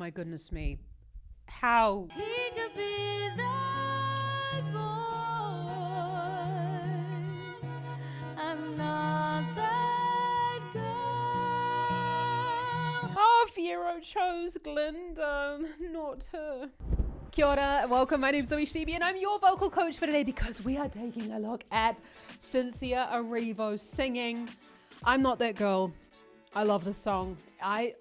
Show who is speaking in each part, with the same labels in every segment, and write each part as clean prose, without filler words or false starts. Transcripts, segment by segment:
Speaker 1: my goodness me. How?
Speaker 2: He could be that boy. I'm not that girl.
Speaker 1: Oh, Fiero chose Glinda, not her. Kia ora, welcome. My name's ZoeStibi and I'm your vocal coach for today because we are taking a look at Cynthia Erivo singing I'm Not That Girl. I love this song. I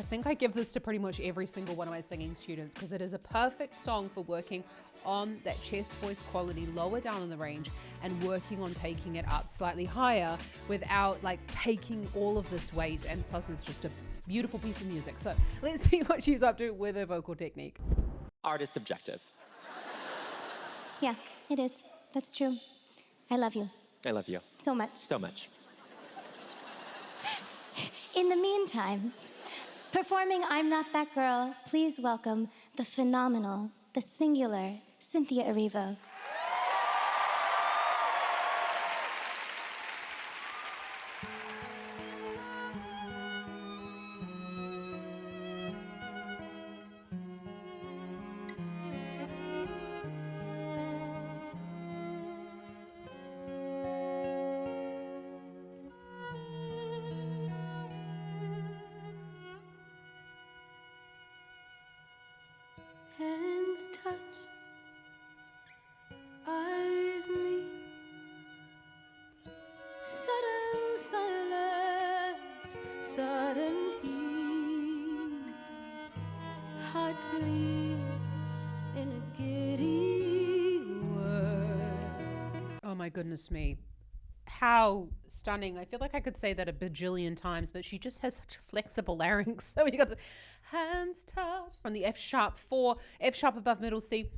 Speaker 1: think I give this to pretty much every single one of my singing students because it is a perfect song for working on that chest voice quality lower down in the range and working on taking it up slightly higher without like taking all of this weight, and plus it's just a beautiful piece of music. So let's see what she's up to with her vocal technique.
Speaker 3: Art is subjective.
Speaker 4: Yeah, it is. That's true. I love you.
Speaker 3: I love you.
Speaker 4: So much.
Speaker 3: So much.
Speaker 4: In the meantime, performing I'm Not That Girl, please welcome the phenomenal, the singular, Cynthia Erivo.
Speaker 2: Hands touch, eyes meet, sudden silence, sudden heat, hearts leap in a giddy whirl.
Speaker 1: Oh my goodness me. How stunning. I feel like I could say that a bajillion times, but she just has such a flexible larynx. So you got the hands touch on the F sharp 4, F sharp above middle C.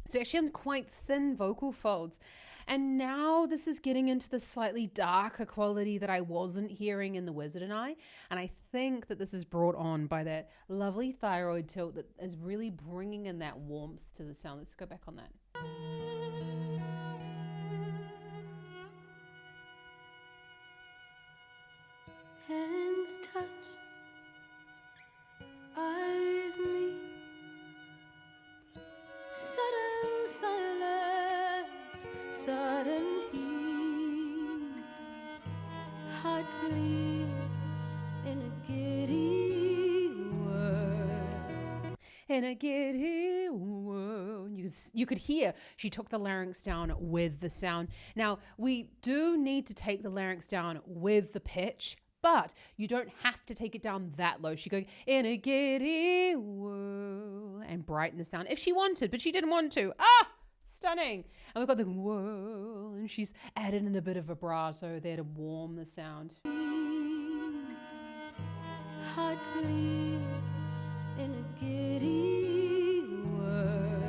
Speaker 1: So actually on quite thin vocal folds. And now this is getting into the slightly darker quality that I wasn't hearing in The Wizard and I. And I think that this is brought on by that lovely thyroid tilt that is really bringing in that warmth to the sound. Let's go back on that.
Speaker 2: Hands touch, eyes meet, sudden silence, sudden heat, hearts leap in a giddy whirl.
Speaker 1: In a giddy whirl. You could hear she took the larynx down with the sound. Now, we do need to take the larynx down with the pitch, but you don't have to take it down that low. She's going in a giddy whirl and brighten the sound if she wanted, but she didn't want to. Ah, stunning. And we've got the whirl, and she's added in a bit of vibrato there to warm the sound.
Speaker 2: Hearts leap in a giddy whirl.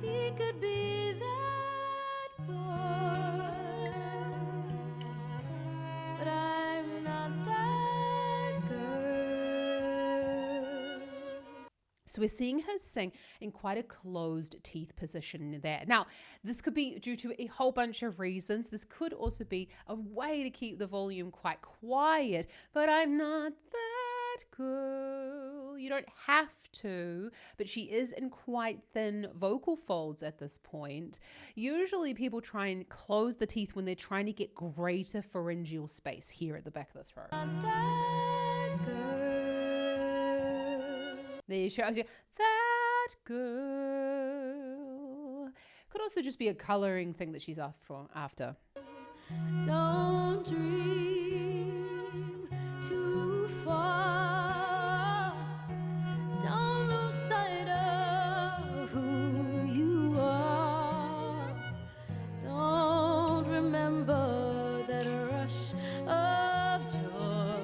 Speaker 2: He could be that boy, but I'm not that girl.
Speaker 1: So we're seeing her sing in quite a closed teeth position there. Now, this could be due to a whole bunch of reasons. This could also be a way to keep the volume quite quiet, but I'm not that girl. You don't have to, but she is in quite thin vocal folds at this point. Usually people try and close the teeth when they're trying to get greater pharyngeal space here at the back of the throat.
Speaker 2: Not that girl.
Speaker 1: There she goes. That girl. Could also just be a coloring thing that she's after.
Speaker 2: Don't dream too far. Don't lose sight of who you are. Don't remember that rush of joy.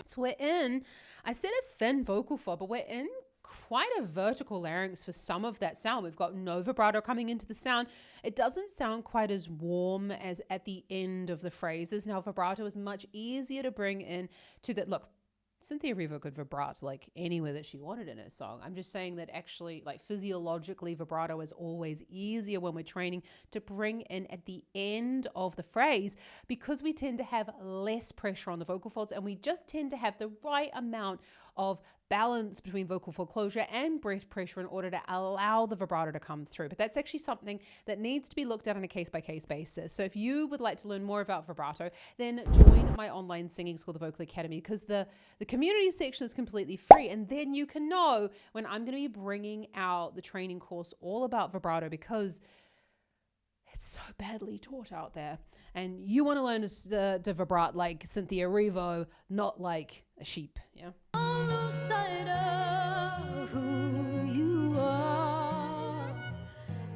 Speaker 1: So we're in, I said a thin vocal fold, but we're in quite a vertical larynx for some of that sound. We've got no vibrato coming into the sound. It doesn't sound quite as warm as at the end of the phrases. Now, vibrato is much easier to bring in to that. Look, Cynthia Erivo could vibrato like anywhere that she wanted in her song. I'm just saying that actually, like, physiologically, vibrato is always easier when we're training to bring in at the end of the phrase, because we tend to have less pressure on the vocal folds and we just tend to have the right amount of balance between vocal fold closure and breath pressure in order to allow the vibrato to come through. But that's actually something that needs to be looked at on a case-by-case basis. So if you would like to learn more about vibrato, then join my online singing school, the Vocal Academy, because the community section is completely free. And then you can know when I'm going to be bringing out the training course all about vibrato, because it's so badly taught out there. And you want to learn to vibrate like Cynthia Erivo, not like a sheep. Yeah.
Speaker 2: On no side of who you are.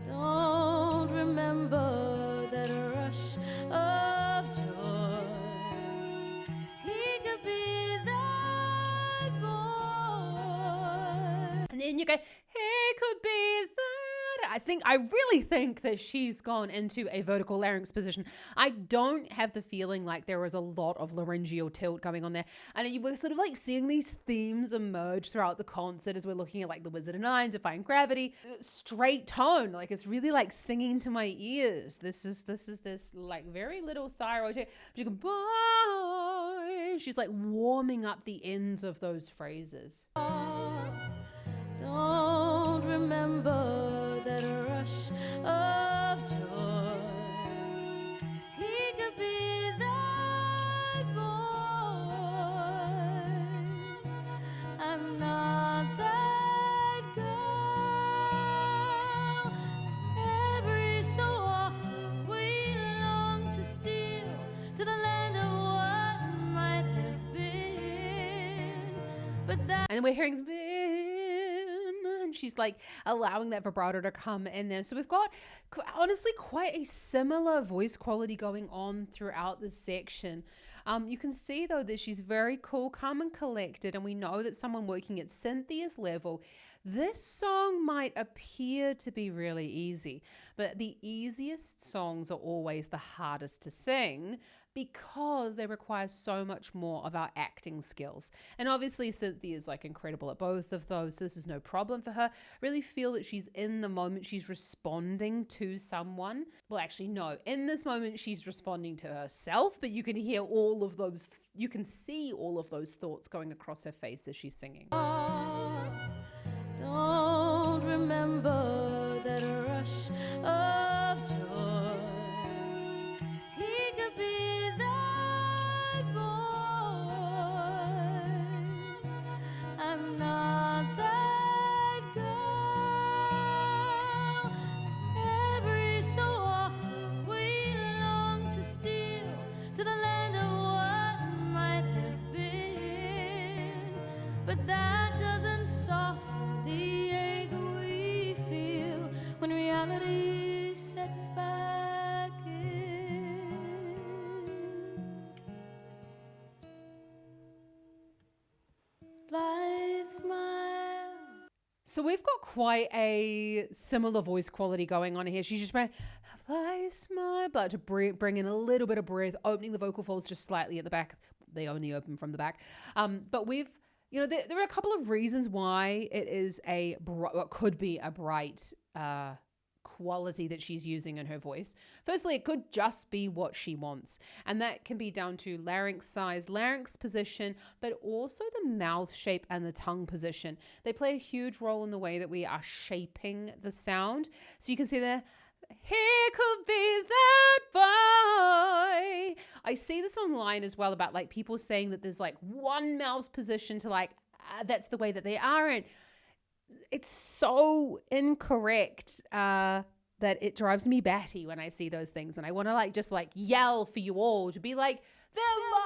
Speaker 2: Don't remember that rush of joy. He could be that boy.
Speaker 1: And then you go, he could be that. I really think that she's gone into a vertical larynx position. I don't have the feeling like there was a lot of laryngeal tilt going on there. And we're sort of like seeing these themes emerge throughout the concert as we're looking at like The Wizard of Nine, Defying Gravity, straight tone. Like, it's really like singing to my ears. This is this like very little thyroid here. She goes, bye. She's like warming up the ends of those phrases.
Speaker 2: Don't remember that rush of joy. He could be that boy. I'm not that girl. Every so often we long to steal to the land of what might have been. But that,
Speaker 1: And we're hearing and she's like allowing that vibrato to come in there. So we've got honestly quite a similar voice quality going on throughout this section. You can see though that she's very cool, calm and collected, and we know that someone working at Cynthia's level, this song might appear to be really easy, but the easiest songs are always the hardest to sing, because they require so much more of our acting skills. And obviously Cynthia is like incredible at both of those, so this is no problem for her. Really feel that she's in the moment, she's responding to someone. Well, actually no, in this moment she's responding to herself, but you can hear all of those, you can see all of those thoughts going across her face as she's singing.
Speaker 2: don't remember that rush of joy. He could be that boy. I'm not that girl. Every so often we long to steal to the land of what might have been, but that doesn't soften the ache we feel when reality sets back in. Blind smile.
Speaker 1: So we've got quite a similar voice quality going on here. She's just bring my but to bring in a little bit of breath, opening the vocal folds just slightly at the back. They only open from the back. But we've, you know, there are a couple of reasons why it is what could be a bright quality that she's using in her voice. Firstly, it could just be what she wants, and that can be down to larynx size, larynx position, but also the mouth shape and the tongue position. They play a huge role in the way that we are shaping the sound. So you can see there, he could be that boy. I see this online as well about like people saying that there's like one mouth position to like, that's the way that they are. And it's so incorrect that it drives me batty when I see those things. And I want to like just like yell for you all to be like, they're lying.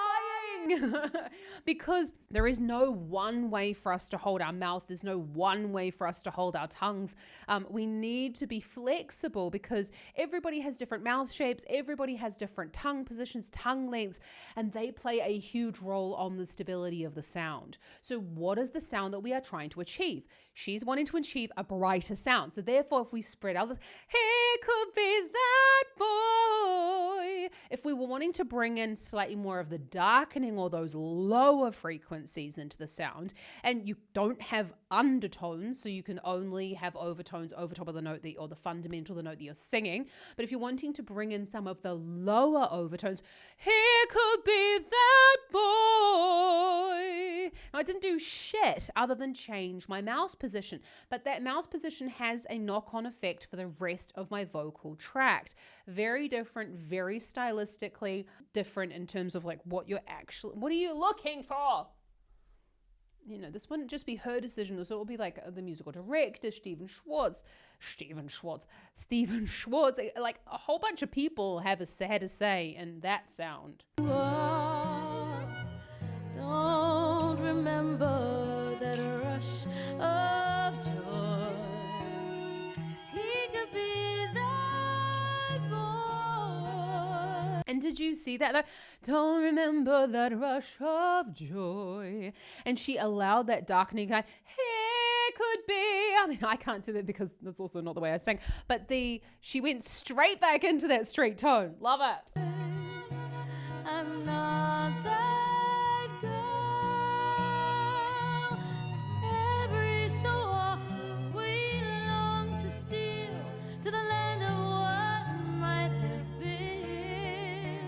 Speaker 1: Because there is no one way for us to hold our mouth. There's no one way for us to hold our tongues. We need to be flexible because everybody has different mouth shapes. Everybody has different tongue positions, tongue lengths, and they play a huge role on the stability of the sound. So what is the sound that we are trying to achieve? She's wanting to achieve a brighter sound. So therefore, if we spread out, he could be that boy. If we were wanting to bring in slightly more of the darkening bringing all those lower frequencies into the sound, and you don't have undertones, so you can only have overtones over top of the note or the fundamental, the note that you're singing. But if you're wanting to bring in some of the lower overtones, here could be that boy. Now, I didn't do shit other than change my mouse position, but that mouse position has a knock-on effect for the rest of my vocal tract. Very different, very stylistically different in terms of like what are you looking for? You know, this wouldn't just be her decision, so it would be like the musical director, Steven Schwartz, like a whole bunch of people had a say in that sound.
Speaker 2: Don't remember that rush of joy. He could be that boy.
Speaker 1: And did you see that? Don't remember that rush of joy. And she allowed that darkening kind. Here could be. I mean, I can't do that because that's also not the way I sing. But she went straight back into that straight tone. Love it.
Speaker 2: I'm not that girl. Every so often we long to steal to the land of what might have been,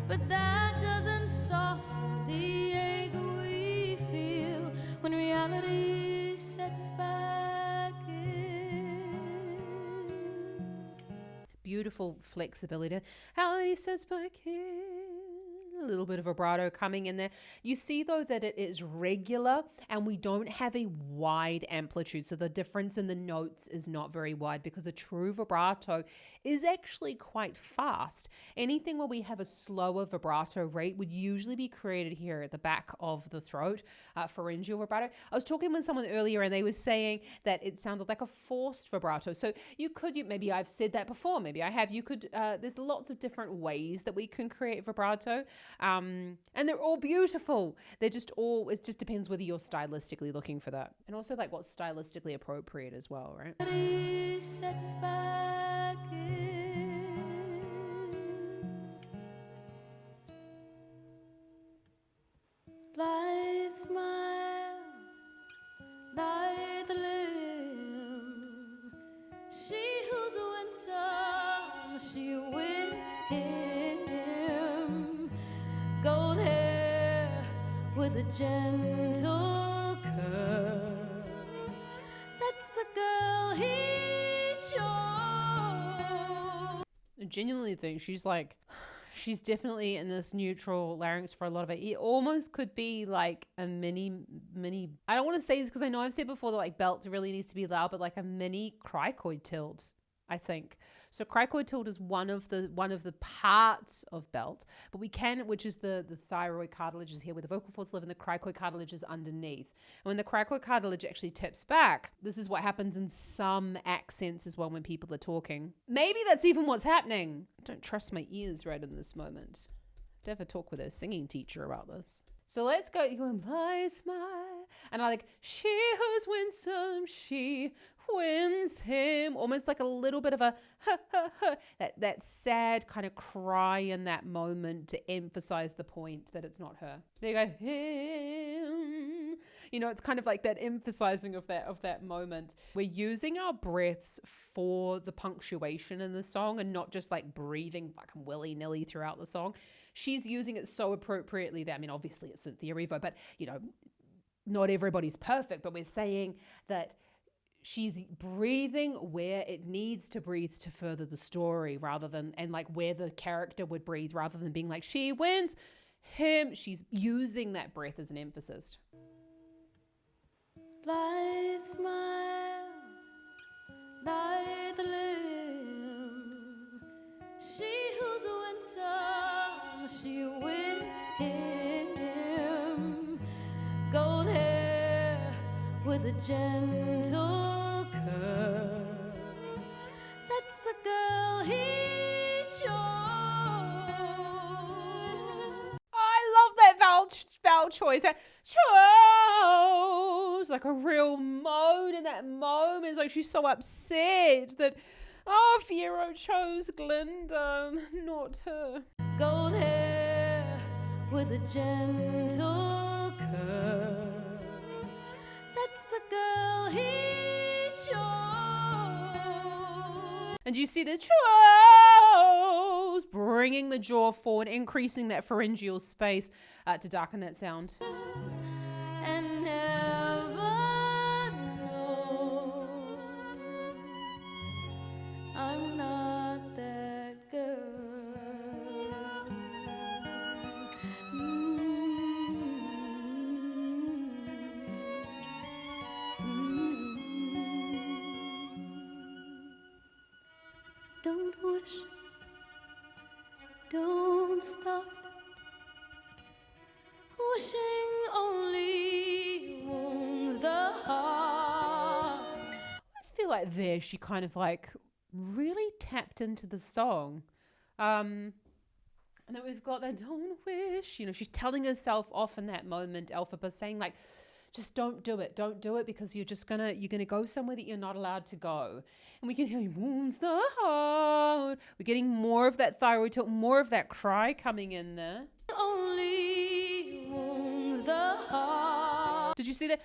Speaker 2: but that doesn't soften the ache we feel when reality sets back in.
Speaker 1: Beautiful flexibility. How he sets back in. A little bit of vibrato coming in there. You see though that it is regular and we don't have a wide amplitude. So the difference in the notes is not very wide because a true vibrato is actually quite fast. Anything where we have a slower vibrato rate would usually be created here at the back of the throat, pharyngeal vibrato. I was talking with someone earlier and they were saying that it sounded like a forced vibrato. So maybe I've said that before, maybe I have. There's lots of different ways that we can create vibrato. And they're all beautiful. It just depends whether you're stylistically looking for that. And also like what's stylistically appropriate as well, right?
Speaker 2: Sets back in. Blithe smile, lithe limb. She who's winsome, she wins him. Gold hair with a gentle curve. That's the girl he chose.
Speaker 1: I genuinely think she's definitely in this neutral larynx for a lot of it. It almost could be like a mini, I don't want to say this because I know I've said before that like belt really needs to be loud, but like a mini cricoid tilt, I think. So cricoid tilt is one of the parts of belt, but which is the thyroid cartilage is here where the vocal folds live and the cricoid cartilage is underneath. And when the cricoid cartilage actually tips back, this is what happens in some accents as well when people are talking. Maybe that's even what's happening. I don't trust my ears right in this moment. I have to have a talk with a singing teacher about this. So let's go. You go, my smile. And I like, she who's winsome, she wins him. Almost like a little bit of a that sad kind of cry in that moment to emphasize the point that it's not her. There you go, him. You know, it's kind of like that emphasizing of that moment. We're using our breaths for the punctuation in the song and not just like breathing fucking willy-nilly throughout the song. She's using it so appropriately that, I mean, obviously it's Cynthia Erivo, but you know, not everybody's perfect, but we're saying that she's breathing where it needs to breathe to further the story and like where the character would breathe rather than being like, she wins him. She's using that breath as an emphasis.
Speaker 2: Blithe smile, lithe limb. She who's winsome, she wins him. Gold hair with a gentle curve. That's the girl he chose.
Speaker 1: I love that vowel choice. Chose like a real moan in that moment. It's like she's so upset that Fiero chose Glinda, not her.
Speaker 2: Gold hair with a gentle curve. That's the girl he chose.
Speaker 1: And you see the chose bringing the jaw forward, increasing that pharyngeal space to darken that sound.
Speaker 2: And never know I'm not that girl. Don't wish, don't stop. Wishing only wounds the heart.
Speaker 1: I just feel like there she kind of like really tapped into the song. And then we've got that don't wish, you know, she's telling herself off in that moment, Elphaba, saying like, just don't do it because you're gonna go somewhere that you're not allowed to go. And we can hear wounds the heart. We're getting more of that thyroid tilt, more of that cry coming in there.
Speaker 2: Only wounds the heart.
Speaker 1: Did you see that?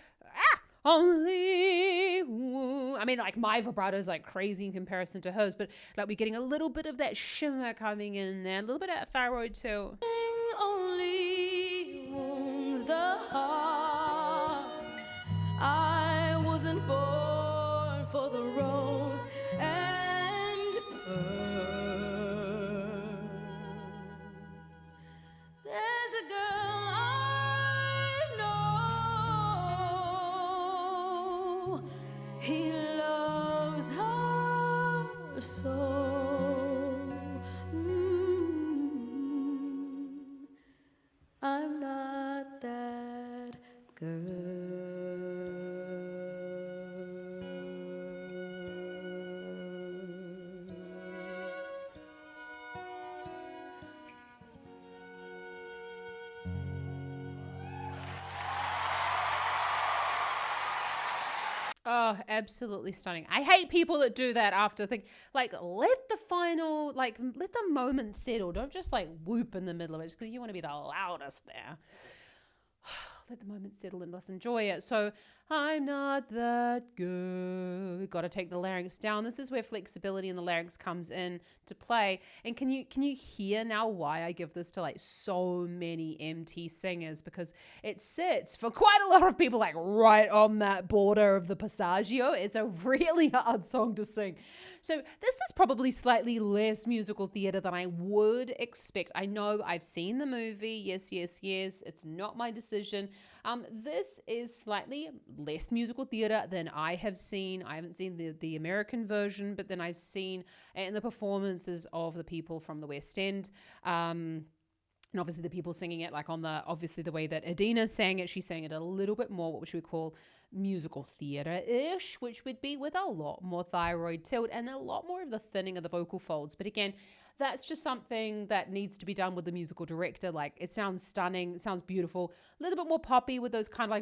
Speaker 1: Only I mean, like my vibrato is like crazy in comparison to hers, but like we're getting a little bit of that shimmer coming in there, a little bit of that thyroid too.
Speaker 2: Only wounds the heart. I wasn't born for the rose and pearl. There's a girl I know. He loves her so. I'm not that girl.
Speaker 1: Oh, absolutely stunning. I hate people that do that after let the moment settle. Don't just like whoop in the middle of it because you want to be the loudest there. Let the moment settle and let's enjoy it. So I'm not that good. We've got to take the larynx down. This is where flexibility in the larynx comes in to play. And can you hear now why I give this to like so many MT singers? Because it sits for quite a lot of people like right on that border of the passaggio. It's a really hard song to sing. So this is probably slightly less musical theater than I would expect. I know I've seen the movie. Yes. It's not my decision. This is slightly less musical theater than I have seen. I haven't seen the American version, but then I've seen and the performances of the people from the West End. And obviously the people singing it like obviously the way that Adina sang it, she sang it a little bit more, which we call musical theater-ish, which would be with a lot more thyroid tilt and a lot more of the thinning of the vocal folds. But again, that's just something that needs to be done with the musical director. Like it sounds stunning, it sounds beautiful, a little bit more poppy with those kind of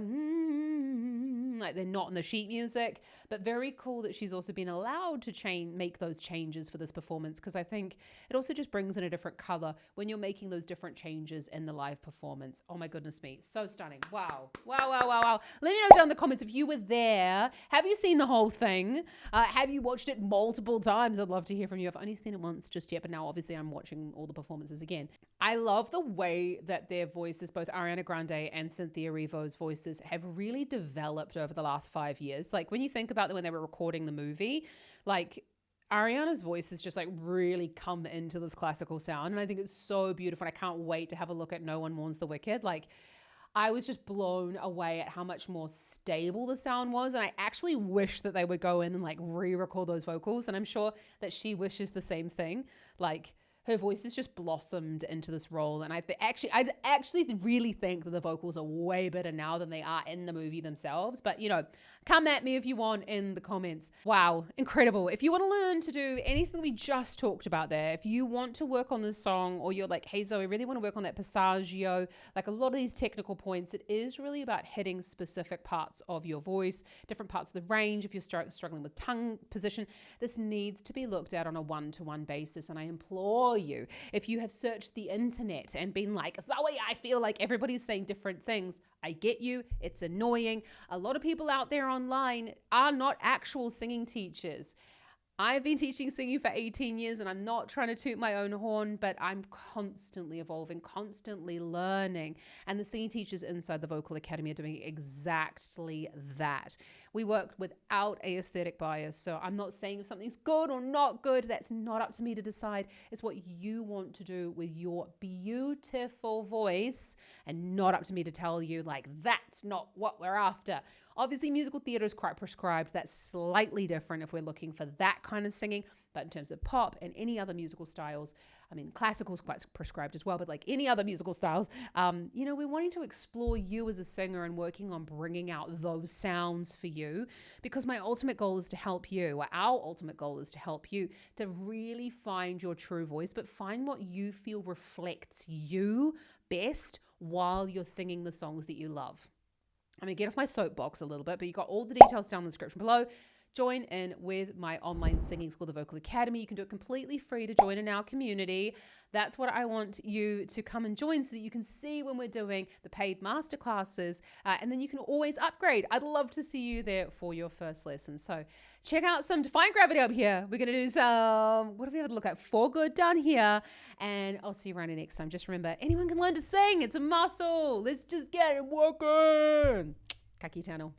Speaker 1: like they're not in the sheet music, but very cool that she's also been allowed to make those changes for this performance, because I think it also just brings in a different color when you're making those different changes in the live performance. Oh my goodness me, so stunning. Wow. Let me know down in the comments if you were there. Have you seen the whole thing? Have you watched it multiple times? I'd love to hear from you. I've only seen it once just yet, but now obviously I'm watching all the performances again. I love the way that their voices, both Ariana Grande and Cynthia Erivo's voices, have really developed over the last 5 years. Like when you think about when they were recording the movie, like Ariana's voice has just like really come into this classical sound. And I think it's so beautiful. And I can't wait to have a look at No One Mourns the Wicked. Like I was just blown away at how much more stable the sound was. And I actually wish that they would go in and like re-record those vocals. And I'm sure that she wishes the same thing. Like her voice has just blossomed into this role. And I actually really think that the vocals are way better now than they are in the movie themselves. But, you know, come at me if you want in the comments. Wow, incredible. If you want to learn to do anything we just talked about there, if you want to work on this song, or you're like, hey, Zoe, I really want to work on that passaggio, like a lot of these technical points, it is really about hitting specific parts of your voice, different parts of the range. If you're struggling with tongue position, this needs to be looked at on a one-to-one basis. And I implore for you. If you have searched the internet and been like, Zoe, I feel like everybody's saying different things, I get you. It's annoying. A lot of people out there online are not actual singing teachers. I've been teaching singing for 18 years and I'm not trying to toot my own horn, but I'm constantly evolving, constantly learning. And the singing teachers inside the Vocal Academy are doing exactly that. We work without a aesthetic bias. So I'm not saying if something's good or not good. That's not up to me to decide. It's what you want to do with your beautiful voice, and not up to me to tell you like, that's not what we're after. Obviously, musical theater is quite prescribed. That's slightly different if we're looking for that kind of singing. But in terms of pop and any other musical styles, I mean, classical is quite prescribed as well, but like any other musical styles, we're wanting to explore you as a singer and working on bringing out those sounds for you, because my ultimate goal is to help you, or our ultimate goal is to help you to really find your true voice, but find what you feel reflects you best while you're singing the songs that you love. I'm going to get off my soapbox a little bit, but you got all the details down in the description below. Join in with my online singing school, the Vocal Academy. You can do it completely free to join in our community. That's what I want you to come and join, so that you can see when we're doing the paid masterclasses, and then you can always upgrade. I'd love to see you there for your first lesson. So check out some Defying Gravity up here. We're going to do some, what do we have to look at? For Good down here. And I'll see you around here next time. Just remember, anyone can learn to sing. It's a muscle. Let's just get it working. Ka kite anō.